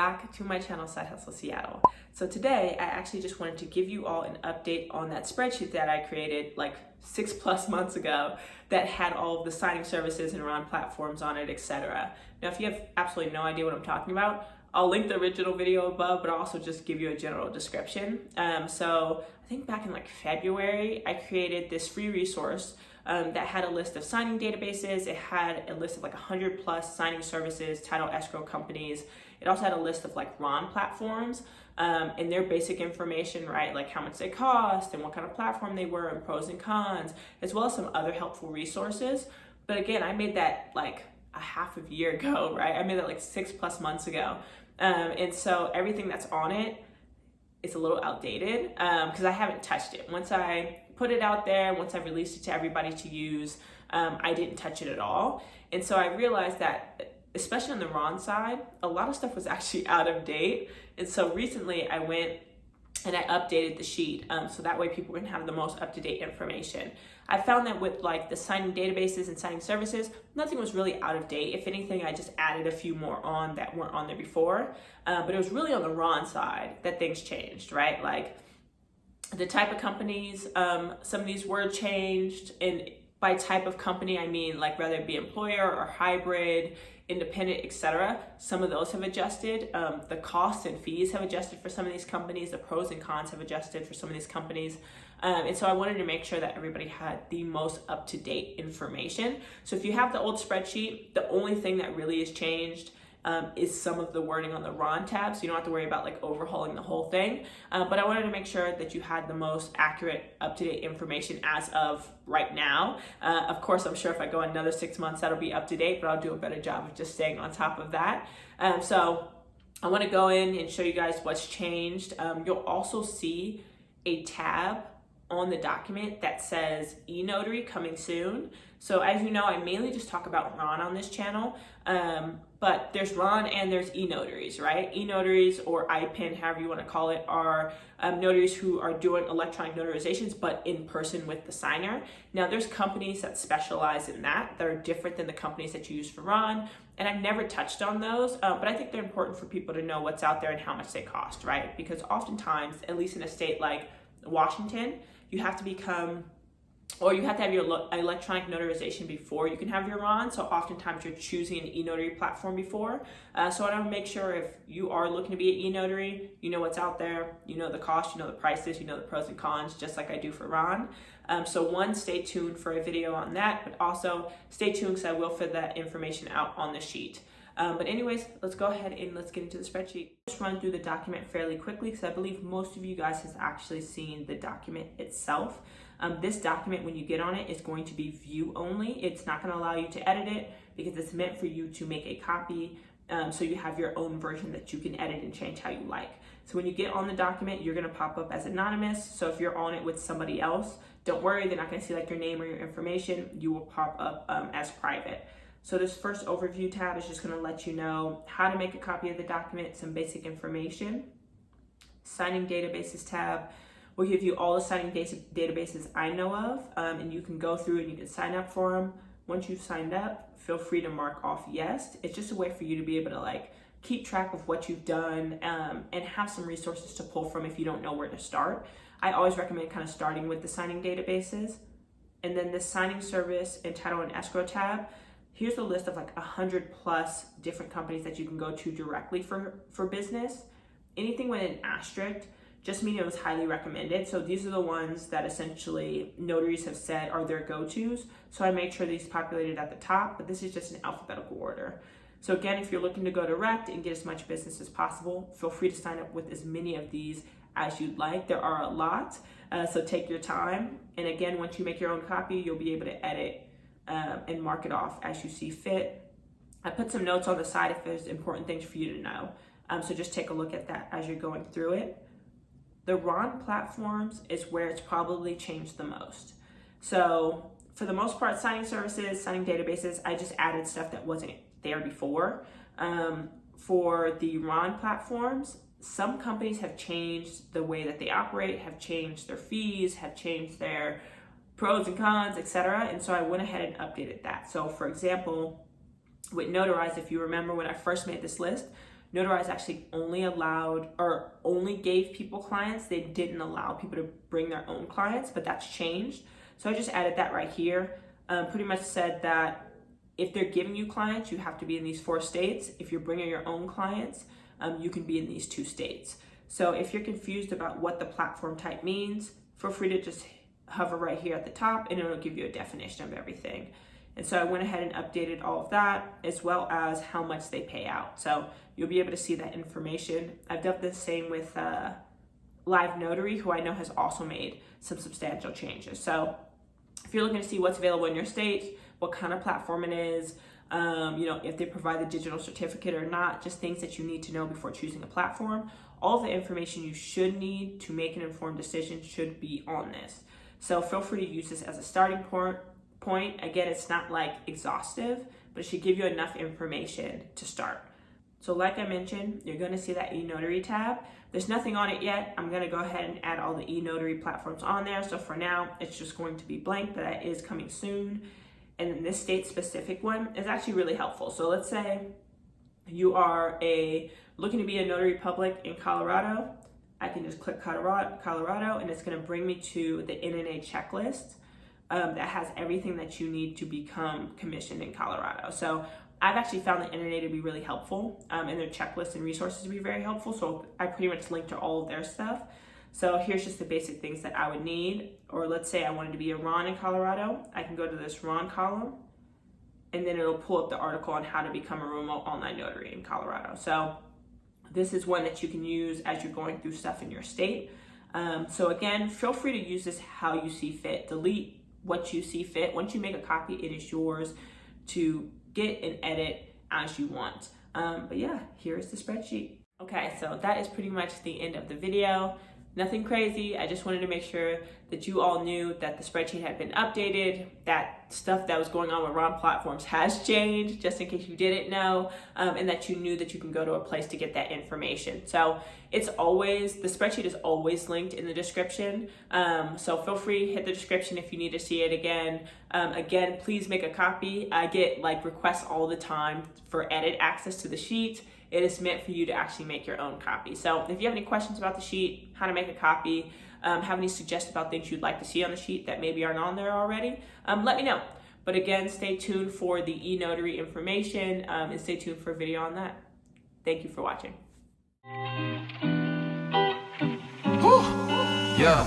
back to my channel, Side Hustle Seattle. So today, I actually just wanted to give you all an update on that spreadsheet that I created like 6+ months ago that had all of the signing services and RON platforms on it, etc. Now, if you have absolutely no idea what I'm talking about, I'll link the original video above, but I'll also just give you a general description. So I think back in like February, I created this free resource that had a list of signing databases. It had a list of like 100+ signing services, title escrow companies. It also had a list of like RON platforms and their basic information, right? Like how much they cost and what kind of platform they were and pros and cons, as well as some other helpful resources. But again, I made that like a half a year ago, right? I made that like 6+ months ago. And so everything that's on it is a little outdated because I haven't touched it. Once I put it out there, once I released it to everybody to use, I didn't touch it at all. And so I realized that, especially on the RON side, a lot of stuff was actually out of date. And so recently I went and I updated the sheet so that way people can have the most up-to-date information. I found that with like the signing databases and signing services, nothing was really out of date. If anything, I just added a few more on that weren't on there before. But it was really on the RON side that things changed, right? Like the type of companies, some of these were changed. And by type of company, I mean like whether it be employer or hybrid, independent, etc. Some of those have adjusted. The costs and fees have adjusted for some of these companies. The pros and cons have adjusted for some of these companies. And so I wanted to make sure that everybody had the most up-to-date information. So if you have the old spreadsheet, the only thing that really has changed is some of the wording on the RON tab, so you don't have to worry about like overhauling the whole thing. But I wanted to make sure that you had the most accurate, up-to-date information as of right now. Of course, I'm sure if I go another 6 months, that'll be up-to-date, but I'll do a better job of just staying on top of that. So I want to go in and show you guys what's changed. You'll also see a tab on the document that says e-notary coming soon. So as you know, I mainly just talk about RON on this channel, but there's RON and there's e-notaries, right? E-notaries or IPIN, however you want to call it, are notaries who are doing electronic notarizations, but in person with the signer. Now there's companies that specialize in that are different than the companies that you use for RON, and I've never touched on those, but I think they're important for people to know what's out there and how much they cost, right? Because oftentimes, at least in a state like Washington, you have to become, or you have to have your electronic notarization before you can have your RON. So oftentimes you're choosing an e-notary platform before. So I want to make sure if you are looking to be an e-notary, you know what's out there, you know the cost, you know the prices, you know the pros and cons, just like I do for RON. So one, stay tuned for a video on that, but also stay tuned because I will fit that information out on the sheet. But anyways, let's go ahead and let's get into the spreadsheet. Just run through the document fairly quickly because I believe most of you guys has actually seen the document itself. This document, when you get on it, is going to be view only. It's not going to allow you to edit it because it's meant for you to make a copy so you have your own version that you can edit and change how you like. So when you get on the document, you're going to pop up as anonymous. So if you're on it with somebody else, don't worry, they're not going to see like your name or your information. You will pop up as private. So this first overview tab is just going to let you know how to make a copy of the document, some basic information. Signing databases tab will give you all the signing databases I know of, and you can go through and you can sign up for them. Once you've signed up, feel free to mark off yes. It's just a way for you to be able to like keep track of what you've done and have some resources to pull from if you don't know where to start. I always recommend kind of starting with the signing databases. And then the signing service and title and escrow tab. Here's a list of like 100+ different companies that you can go to directly for business. Anything with an asterisk just means it was highly recommended. So these are the ones that essentially notaries have said are their go-tos. So I made sure these populated at the top, but this is just in alphabetical order. So again, if you're looking to go direct and get as much business as possible, feel free to sign up with as many of these as you'd like. There are a lot, so take your time. And again, once you make your own copy, you'll be able to edit and mark it off as you see fit. I put some notes on the side if there's important things for you to know. So just take a look at that as you're going through it. The RON platforms is where it's probably changed the most. So for the most part, signing services, signing databases, I just added stuff that wasn't there before. For the RON platforms, some companies have changed the way that they operate, have changed their fees, have changed their pros and cons, etc. And so I went ahead and updated that. So for example, with Notarize, if you remember when I first made this list, Notarize actually only allowed or only gave people clients. They didn't allow people to bring their own clients, but that's changed. So I just added that right here. Pretty much said that if they're giving you clients, you have to be in these 4 states. If you're bringing your own clients, you can be in these 2 states. So if you're confused about what the platform type means, feel free to just hover right here at the top and it'll give you a definition of everything. And so I went ahead and updated all of that, as well as how much they pay out. So you'll be able to see that information. I've done the same with Live Notary, who I know has also made some substantial changes. So if you're looking to see what's available in your state, what kind of platform it is, if they provide the digital certificate or not, just things that you need to know before choosing a platform, all of the information you should need to make an informed decision should be on this. So feel free to use this as a starting point. Again, it's not like exhaustive, but it should give you enough information to start. So like I mentioned, you're going to see that e-notary tab. There's nothing on it yet. I'm going to go ahead and add all the e-notary platforms on there. So for now, it's just going to be blank, but that is coming soon. And this state specific one is actually really helpful. So let's say you are looking to be a notary public in Colorado. I can just click Colorado, and it's going to bring me to the NNA checklist that has everything that you need to become commissioned in Colorado. So I've actually found the NNA to be really helpful, and their checklist and resources to be very helpful. So I pretty much linked to all of their stuff. So here's just the basic things that I would need. Or let's say I wanted to be a RON in Colorado. I can go to this RON column, and then it'll pull up the article on how to become a remote online notary in Colorado. So this is one that you can use as you're going through stuff in your state. So again, feel free to use this how you see fit. Delete what you see fit. Once you make a copy, it is yours to get and edit as you want. But yeah, here's the spreadsheet. Okay, so that is pretty much the end of the video. Nothing crazy. I just wanted to make sure that you all knew that the spreadsheet had been updated, that stuff that was going on with RON platforms has changed, just in case you didn't know, and that you knew that you can go to a place to get that information. So the spreadsheet is always linked in the description. So feel free, hit the description if you need to see it again. Again, please make a copy. I get requests all the time for edit access to the sheet. It is meant for you to actually make your own copy. So if you have any questions about the sheet, how to make a copy, have any suggestions about things you'd like to see on the sheet that maybe aren't on there already, let me know. But again, stay tuned for the e-notary information and stay tuned for a video on that. Thank you for watching. Yeah.